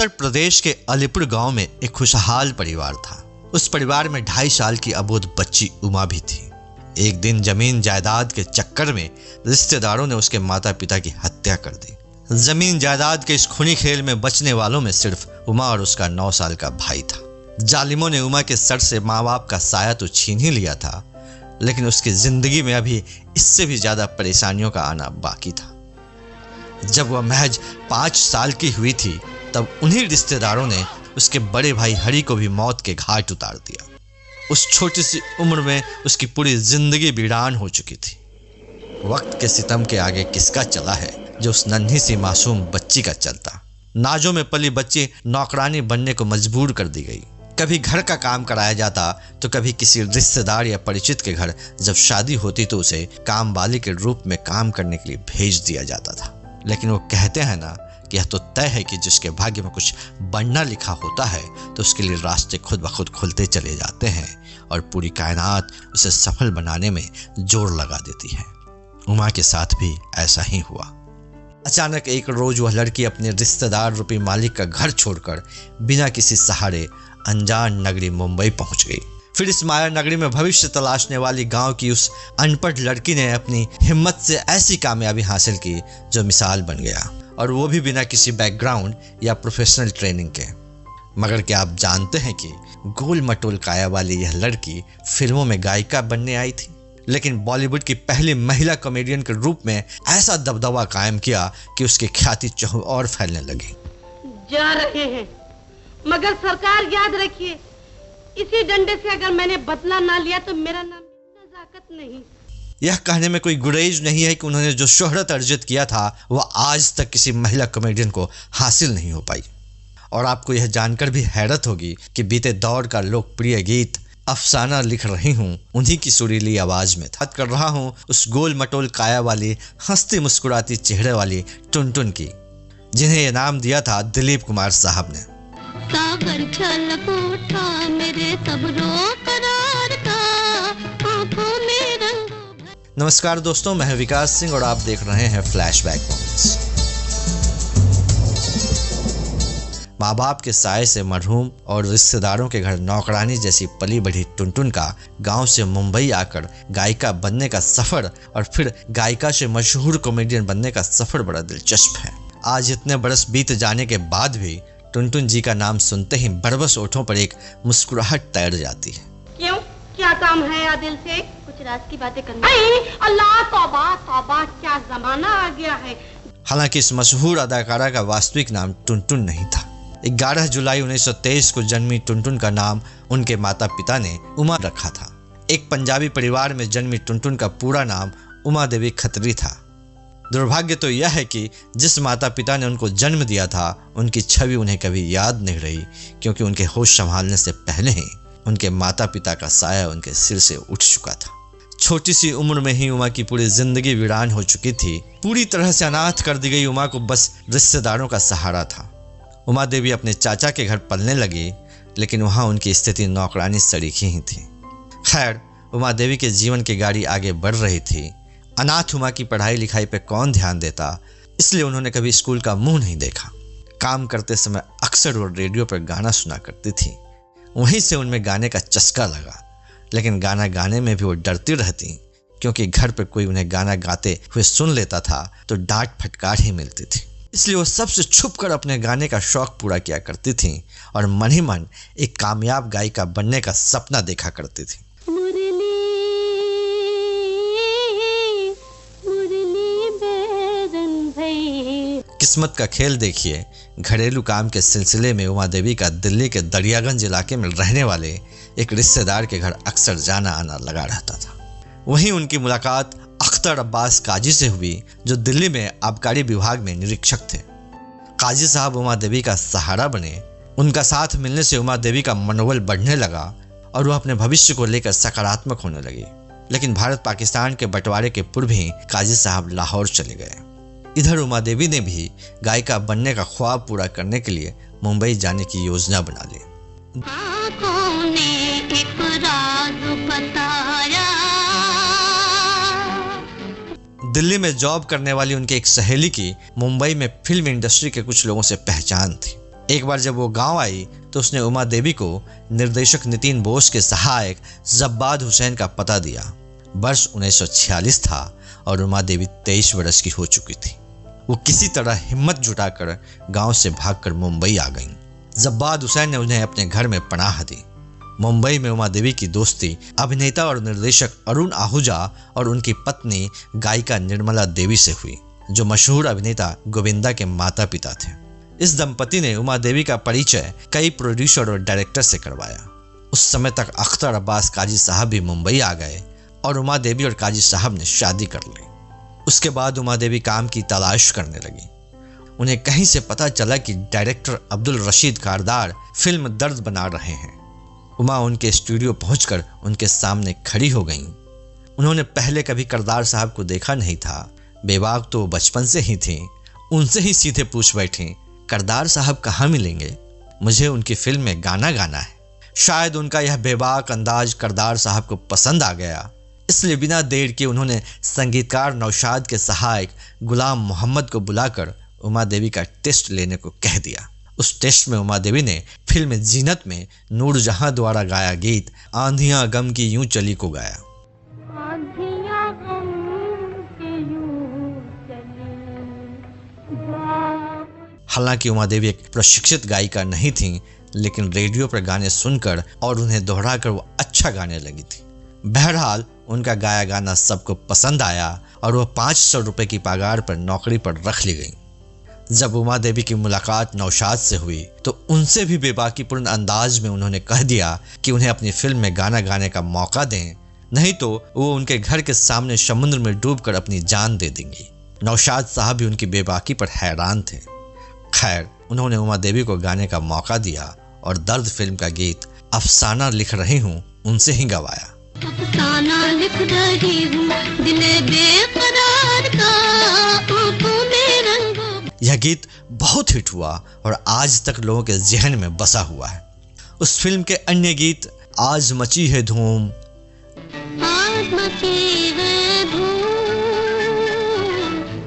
उत्तर प्रदेश के अलीपुर गांव में एक खुशहाल परिवार था। उस परिवार में 2.5 साल की अबोध बच्ची उमा भी थी। एक दिन जमीन जायदाद के चक्कर में रिश्तेदारों ने उसके माता पिता की हत्या कर दी। जमीन जायदाद के इस खूनी खेल में बचने वालों में सिर्फ उमा और उसका 9 साल का भाई था। जालिमों ने उमा के सर से माँ बाप का साया तो छीन ही लिया था, लेकिन उसकी जिंदगी में अभी इससे भी ज्यादा परेशानियों का आना बाकी था। जब वह महज 5 साल की हुई थी, तब उन्हीं रिश्तेदारों ने उसके बड़े भाई हरि को भी मौत के घाट उतार दिया। उस छोटी सी उम्र में उसकी पूरी जिंदगी वीरान हो चुकी थी। वक्त के सितम के आगे किसका चला है जो उस नन्ही सी मासूम बच्ची का चलता। नाजों में पली बच्ची नौकरानी बनने को मजबूर कर दी गई। कभी घर का काम कराया जाता तो कभी किसी रिश्तेदार या परिचित के घर जब शादी होती तो उसे काम वाली के रूप में काम करने के लिए भेज दिया जाता था। लेकिन वो कहते हैं ना कि यह तो तय है कि जिसके भाग्य में कुछ बनना लिखा होता है तो उसके लिए रास्ते खुद ब खुद खुलते चले जाते हैं और पूरी कायनात उसे सफल बनाने में जोर लगा देती है। उमा के साथ भी ऐसा ही हुआ। अचानक एक रोज वह लड़की अपने रिश्तेदार रूपी मालिक का घर छोड़कर बिना किसी सहारे अनजान नगरी मुंबई पहुंच गई। फिर इस माया नगरी में भविष्य तलाशने वाली गांव की उस अनपढ़ लड़की ने अपनी हिम्मत से ऐसी कामयाबी हासिल की जो मिसाल बन गया, और वो भी बिना किसी बैकग्राउंड या प्रोफेशनल ट्रेनिंग के। मगर क्या आप जानते हैं कि गोल मटोल काया वाली यह लड़की फिल्मों में गायिका बनने आई थी, लेकिन बॉलीवुड की पहली महिला कॉमेडियन के रूप में ऐसा दबदबा कायम किया कि उसकी ख्याति चहुं और फैलने लगी। जा रहे हैं, मगर सरकार याद रखिए, इसी डंडे से अगर मैंने बदला ना लिया तो मेरा नाम नजाकत नहीं। यह कहने में कोई गुरेज नहीं है कि उन्होंने जो शोहरत अर्जित किया था वह आज तक किसी महिला कॉमेडियन को हासिल नहीं हो पाई। और आपको यह जानकर भी हैरत होगी कि बीते दौर का लोकप्रिय गीत अफसाना लिख रही हूँ उन्हीं की सुरीली आवाज में बात कर रहा हूँ उस गोल मटोल काया वाली हंसती मुस्कुराती चेहरे वाली टुनटुन की, जिन्हें यह नाम दिया था दिलीप कुमार साहब ने। सागर छलक उठा मेरे सबरो करार का, आंखों में रंग। नमस्कार दोस्तों, मैं विकास सिंह और आप देख रहे हैं फ्लैशबैक मोमेंट्स। माँ बाप के साए से मरहूम और रिश्तेदारों के घर नौकरानी जैसी पली बढ़ी टुनटुन का गांव से मुंबई आकर गायिका बनने का सफर और फिर गायिका से मशहूर कॉमेडियन बनने का सफर बड़ा दिलचस्प है। आज इतने बरस बीत जाने के बाद भी टुनटुन जी का नाम सुनते ही बरबस ओठों पर एक मुस्कुराहट तैर जाती है। क्यों, क्या काम है आदिल से? कुछ राज की बातें करना। अल्लाह तौबा तौबा, क्या जमाना आ गया है। हालांकि इस मशहूर अदाकारा का वास्तविक नाम टुनटुन नहीं था। 11 जुलाई 1923 को जन्मी टुनटुन का नाम उनके माता पिता ने उमा रखा था। एक पंजाबी परिवार में जन्मी टुनटुन का पूरा नाम उमा देवी खत्री था। दुर्भाग्य तो यह है कि जिस माता पिता ने उनको जन्म दिया था उनकी छवि उन्हें कभी याद नहीं रही, क्योंकि उनके होश संभालने से पहले ही उनके माता पिता का साया उनके सिर से उठ चुका था। छोटी सी उम्र में ही उमा की पूरी जिंदगी वीरान हो चुकी थी। पूरी तरह से अनाथ कर दी गई उमा को बस रिश्तेदारों का सहारा था। उमा देवी अपने चाचा के घर पलने लगी, लेकिन वहां उनकी स्थिति नौकरानी सरीखी ही थी। खैर, उमा देवी के जीवन की गाड़ी आगे बढ़ रही थी। अनाथ उमा की पढ़ाई लिखाई पे कौन ध्यान देता, इसलिए उन्होंने कभी स्कूल का मुंह नहीं देखा। काम करते समय अक्सर वो रेडियो पर गाना सुना करती थी। वहीं से उनमें गाने का चस्का लगा, लेकिन गाना गाने में भी वो डरती रहती, क्योंकि घर पर कोई उन्हें गाना गाते हुए सुन लेता था तो डांट फटकार ही मिलती थी। इसलिए वो सबसे छुप कर अपने गाने का शौक पूरा किया करती थी और मन ही मन एक कामयाब गायिका बनने का सपना देखा करती थी। किस्मत का खेल देखिए, घरेलू काम के सिलसिले में उमा देवी का दिल्ली के दरियागंज इलाके में रहने वाले एक रिश्तेदार के घर अक्सर जाना आना लगा रहता था। वहीं उनकी मुलाकात अख्तर अब्बास काजी से हुई, जो दिल्ली में आबकारी विभाग में निरीक्षक थे। काजी साहब उमा देवी का सहारा बने। उनका साथ मिलने से उमा देवी का मनोबल बढ़ने लगा और वह अपने भविष्य को लेकर सकारात्मक होने लगी। लेकिन भारत पाकिस्तान के बंटवारे के पूर्व ही काजी साहब लाहौर चले गए। इधर उमा देवी ने भी गायिका बनने का ख्वाब पूरा करने के लिए मुंबई जाने की योजना बना ली। दिल्ली में जॉब करने वाली उनकी एक सहेली की मुंबई में फिल्म इंडस्ट्री के कुछ लोगों से पहचान थी। एक बार जब वो गांव आई तो उसने उमा देवी को निर्देशक नितिन बोस के सहायक जब्बाद हुसैन का पता दिया। वर्ष 1946 था और उमा देवी 23 वर्ष की हो चुकी थी। वो किसी तरह हिम्मत जुटाकर गांव से भागकर मुंबई आ गईं। जब्बाद हुसैन ने उन्हें अपने घर में पनाह दी। मुंबई में उमा देवी की दोस्ती अभिनेता और निर्देशक अरुण आहूजा और उनकी पत्नी गायिका निर्मला देवी से हुई, जो मशहूर अभिनेता गोविंदा के माता पिता थे। इस दंपति ने उमा देवी का परिचय कई प्रोड्यूसर और डायरेक्टर से करवाया। उस समय तक अख्तर अब्बास काजी साहब भी मुंबई आ गए और उमा देवी और काजी साहब ने शादी कर ली। उसके बाद उमा देवी काम की तलाश करने लगी। उन्हें कहीं से पता चला कि डायरेक्टर अब्दुल रशीद कारदार फिल्म दर्द बना रहे हैं। उमा उनके स्टूडियो पहुंचकर उनके सामने खड़ी हो गईं। उन्होंने पहले कभी करदार साहब को देखा नहीं था। बेबाक तो बचपन से ही थी। उनसे ही सीधे पूछ बैठी, करदार साहब कहाँ मिलेंगे? मुझे उनकी फिल्म में गाना गाना है। शायद उनका यह बेबाक अंदाज करदार साहब को पसंद आ गया, इसलिए बिना देर के उन्होंने संगीतकार नौशाद के सहायक गुलाम मोहम्मद को बुलाकर उमा देवी का टेस्ट लेने को कह दिया। उस टेस्ट में उमा देवी ने फिल्म जीनत में नूरजहां द्वारा गाया गीत आंधियां गम की यूं चली को गाया। हालांकि उमा देवी एक प्रशिक्षित गायिका नहीं थी, लेकिन रेडियो पर गाने सुनकर और उन्हें दोहराकर वो अच्छा गाने लगी थी। बहरहाल उनका गाया गाना सबको पसंद आया और वह 500 रुपए की पगार पर नौकरी पर रख ली गई। जब उमा देवी की मुलाकात नौशाद से हुई तो उनसे भी बेबाकीपूर्ण अंदाज में उन्होंने कह दिया कि उन्हें अपनी फिल्म में गाना गाने का मौका दें, नहीं तो वो उनके घर के सामने समुद्र में डूबकर अपनी जान दे देंगी। नौशाद साहब भी उनकी बेबाकी पर हैरान थे। खैर, उन्होंने उमा देवी को गाने का मौका दिया और दर्द फिल्म का गीत अफसाना लिख रही हूँ उनसे ही गवाया। अफसाना लिख रही हूँ दिले बेकरार का, आंखों में रंगों। यह गीत बहुत हिट हुआ और आज तक लोगों के जहन में बसा हुआ है। उस फिल्म के अन्य गीत आज मची है धूम, आज मची है धूम,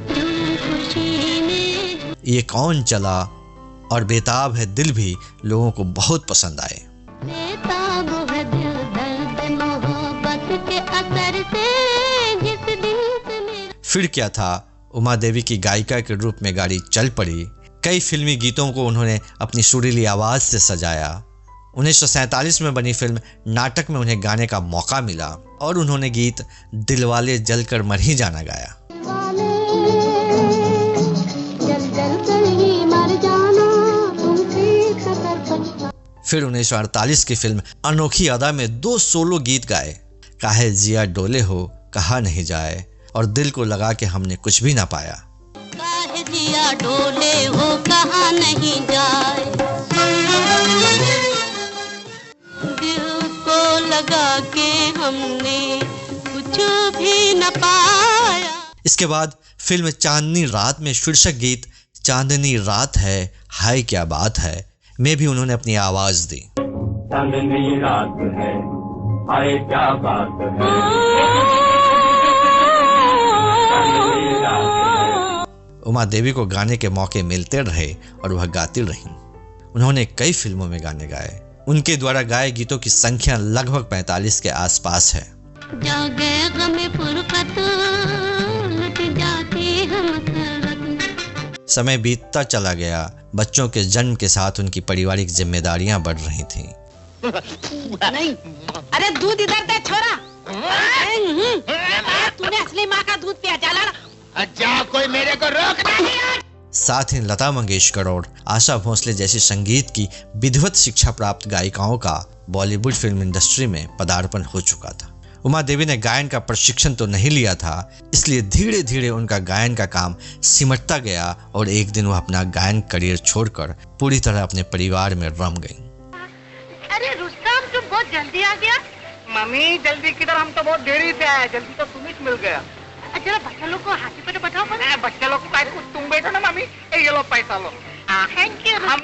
धूम खुशी में, ये कौन चला और बेताब है दिल भी लोगों को बहुत पसंद आए। बेताब है दिल दर्द मोहब्बत के असर से, जिस दिन से मेरा। फिर क्या था, उमा देवी की गायिका के रूप में गाड़ी चल पड़ी। कई फिल्मी गीतों को उन्होंने अपनी सुरीली आवाज से सजाया। 1947 में बनी फिल्म नाटक में उन्हें गाने का मौका मिला और उन्होंने गीत दिलवाले जलकर मर ही जाना गाया। फिर 1948 की फिल्म अनोखी अदा में 2 सोलो गीत गाए, काहे जिया डोले हो कहा नहीं जाए और दिल को लगा के हमने कुछ भी ना पाया। काहे जिया डोले हो कहा नहीं जाए, दिल को लगा के हमने कुछ भी न पाया। इसके बाद फिल्म चांदनी रात में शीर्षक गीत चांदनी रात है हाय क्या बात है में भी उन्होंने अपनी आवाज दी। चांदनी रात है हाय क्या बात है, उमा देवी को गाने के मौके मिलते रहे और वह गाती रहीं। उन्होंने कई फिल्मों में गाने गाए। उनके द्वारा गाए गीतों की संख्या लगभग 45 के आसपास है। जागे गमे फुरकत लुट जाते हम सरत। समय बीतता चला गया। बच्चों के जन्म के साथ उनकी पारिवारिक जिम्मेदारियां बढ़ रही थीं। नहीं, अरे दूध इधर दे छोरा। तूने असली माँ का दूध पिया, जाला अच्छा कोई मेरे को रोक नहीं। साथ ही लता मंगेशकर और आशा भोसले जैसी संगीत की विधिवत शिक्षा प्राप्त गायिकाओं का बॉलीवुड फिल्म इंडस्ट्री में पदार्पण हो चुका था। उमा देवी ने गायन का प्रशिक्षण तो नहीं लिया था, इसलिए धीरे धीरे उनका गायन का काम सिमटता गया और एक दिन वह अपना गायन करियर छोड़कर पूरी तरह अपने परिवार में रम गई। अरे रुस्तम, तुम बहुत जल्दी आ गया। मम्मी जल्दी किधर, हम तो बहुत देरी से आए, जल्दी तो तुम्हें मिल गया। अच्छा बच्चा लोग को हाथी पे तो बैठाओ। बच्चे लोग को तुम बैठो ना मम्मी, ये लो पैसा लो। Thank you. हम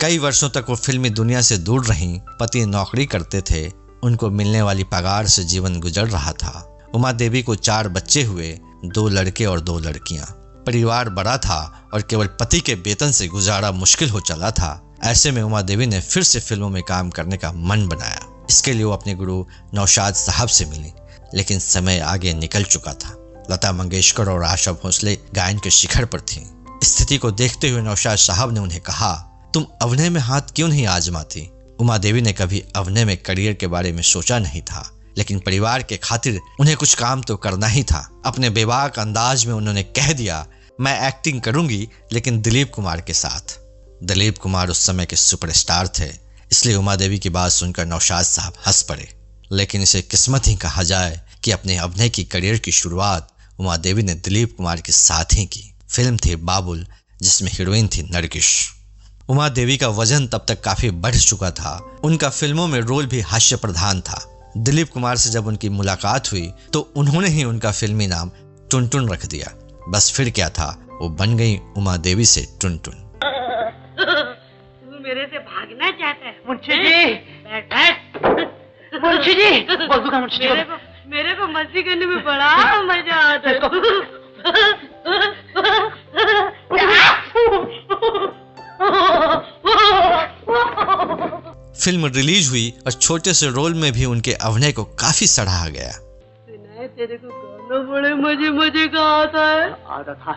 कई वर्षों तक वो फिल्मी दुनिया से दूर रहीं। पति नौकरी करते थे, उनको मिलने वाली पगार से जीवन गुजर रहा था। उमा देवी को 4 बच्चे हुए, 2 लड़के और 2 लड़कियां। परिवार बड़ा था और केवल पति के वेतन से गुजारा मुश्किल हो चला था। ऐसे में उमा देवी ने फिर से फिल्मों में काम करने का मन बनाया। इसके लिए वो अपने गुरु नौशाद साहब से मिली, लेकिन समय आगे निकल चुका था। लता मंगेशकर और आशा भोसले गायन के शिखर पर थीं। स्थिति को देखते हुए नौशाद साहब ने उन्हें कहा, तुम अभिनय में हाथ क्यों नहीं आजमाती? उमा देवी ने कभी अभिनय में करियर के बारे में सोचा नहीं था, लेकिन परिवार के खातिर उन्हें कुछ काम तो करना ही था। अपने बेबाक अंदाज में उन्होंने कह दिया, मैं एक्टिंग करूंगी, लेकिन दिलीप कुमार के साथ। दिलीप कुमार उस समय के सुपरस्टार थे, इसलिए उमा देवी की बात सुनकर नौशाद साहब हंस पड़े। लेकिन इसे किस्मत ही कहा जाए कि अपने अभिनय की करियर की शुरुआत उमा देवी ने दिलीप कुमार के साथ ही की। फिल्म थी बाबुल, जिसमें हीरोइन थी नरगिस। उमा देवी का वजन तब तक काफी बढ़ चुका था। उनका फिल्मों में रोल भी हास्य प्रधान था। दिलीप कुमार से जब उनकी मुलाकात हुई तो उन्होंने ही उनका फिल्मी नाम टुनटुन रख दिया। बस फिर क्या था, वो बन गई उमा देवी से टुनटुन। तू मेरे से भागना चाहता है? मुंशी जी, बैठ। मुंशी जी, बोल दूंगा मुंशी जी। मेरे को मस्ती करने में बड़ा मजा आता है। फिल्म रिलीज हुई और छोटे से रोल में भी उनके अभिनय को काफी सराहा गया। तेरे को गाना बड़े मजे मजे का आता है। आता था,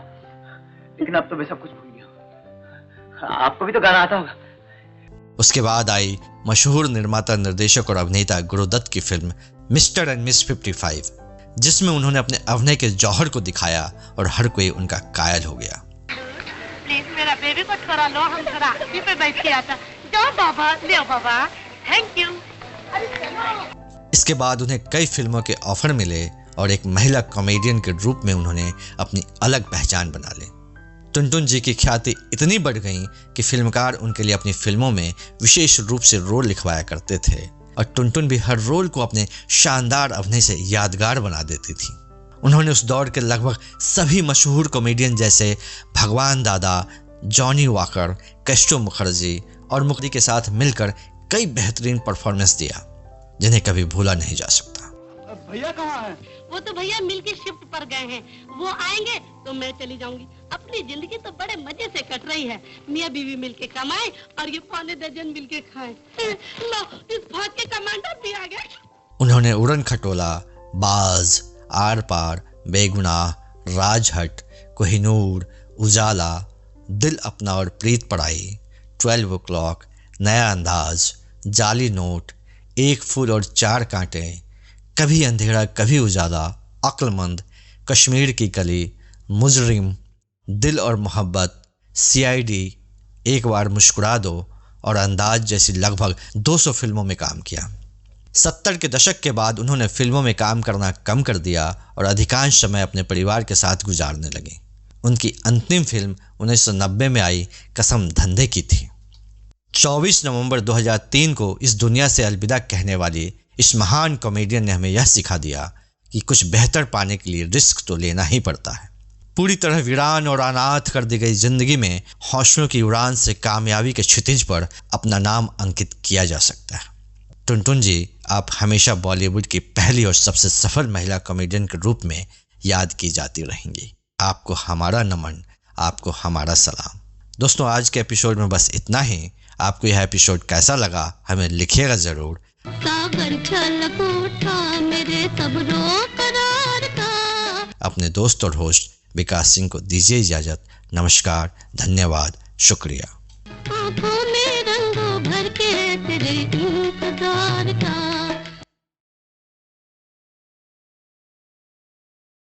लेकिन अब तो मैं सब कुछ भूल गया। आपको भी तो गाना आता होगा। उसके बाद आई मशहूर निर्माता, निर्देशक और अभिनेता गुरुदत्त की फिल्म मिस्टर एंड मिस 55, जिसमें उन्होंने अपने अभिनय के जौहर को दिखाया और हर कोई उनका कायल हो गया। प्लीज मेरा बेबी को थोड़ा लो, हम थोड़ा आखिरी पे बैठ के आता। जाओ बाबा, ले बाबा, थैंक यू। इसके बाद उन्हें कई फिल्मों के ऑफर मिले और एक महिला कॉमेडियन के रूप में उन्होंने अपनी अलग पहचान बना ली। टुनटुन जी की ख्याति इतनी बढ़ गई कि फिल्मकार उनके लिए अपनी फिल्मों में विशेष रूप से रोल लिखवाया करते थे और टुनटुन भी हर रोल को अपने शानदार अभिनय से यादगार बना देती थी। उन्होंने उस दौर के लगभग सभी मशहूर कॉमेडियन जैसे भगवान दादा, जॉनी वॉकर, कैस्ट्रो मुखर्जी और मुखर्जी के साथ मिलकर कई बेहतरीन परफॉर्मेंस दिया, जिन्हें कभी भूला नहीं जा सकता। भैया कहाँ हैं? वो तो भैया मिलके शिफ्ट पर गए हैं। वो आएंगे तो मैं चली जाऊंगी। अपनी जिंदगी तो बड़े मजे से कट रही है। मियाँ बीवी मिलके कमाए और ये पौने दर्जन मिलके खाए। लो, इस फौज के कमांडर भी आ गए। उन्होंने उड़न खटोला, बाज, आर पार, बेगुनाह, राजहट, कोहिनूर, उजाला, दिल अपना और प्रीत पढ़ाई, 12 o'clock, नया अंदाज, जाली नोट, एक फूल और चार कांटे, कभी अंधेरा कभी उजाला, अक्लमंद, कश्मीर की कली, मुजरिम, दिल और मोहब्बत, CID, एक बार मुस्कुरा दो और अंदाज जैसी लगभग 200 फिल्मों में काम किया। 70 के दशक के बाद उन्होंने फिल्मों में काम करना कम कर दिया और अधिकांश समय अपने परिवार के साथ गुजारने लगे। उनकी अंतिम फिल्म 1990 में आई कसम धंधे की थी। 24 नवंबर 2003 को इस दुनिया से अलविदा कहने वाली इस महान कॉमेडियन ने हमें यह सिखा दिया कि कुछ बेहतर पाने के लिए रिस्क तो लेना ही पड़ता है। पूरी तरह वीरान और अनाथ कर दी गई जिंदगी में हौसलों की उड़ान से कामयाबी के क्षितिज पर अपना नाम अंकित किया जा सकता है। टुनटुन जी, आप हमेशा बॉलीवुड की पहली और सबसे सफल महिला कॉमेडियन के रूप में याद की जाती रहेंगी। आपको हमारा नमन, आपको हमारा सलाम। दोस्तों, आज के एपिसोड में बस इतना ही। आपको यह एपिसोड कैसा लगा हमें लिखिएगा जरूर। सागर छलक उठा मेरे सब्रों करार का। अपने दोस्त और होस्ट विकास सिंह को दीजिए इजाजत। नमस्कार, धन्यवाद, शुक्रिया। आंखों में रंगों भर के तेरे इंतजार का।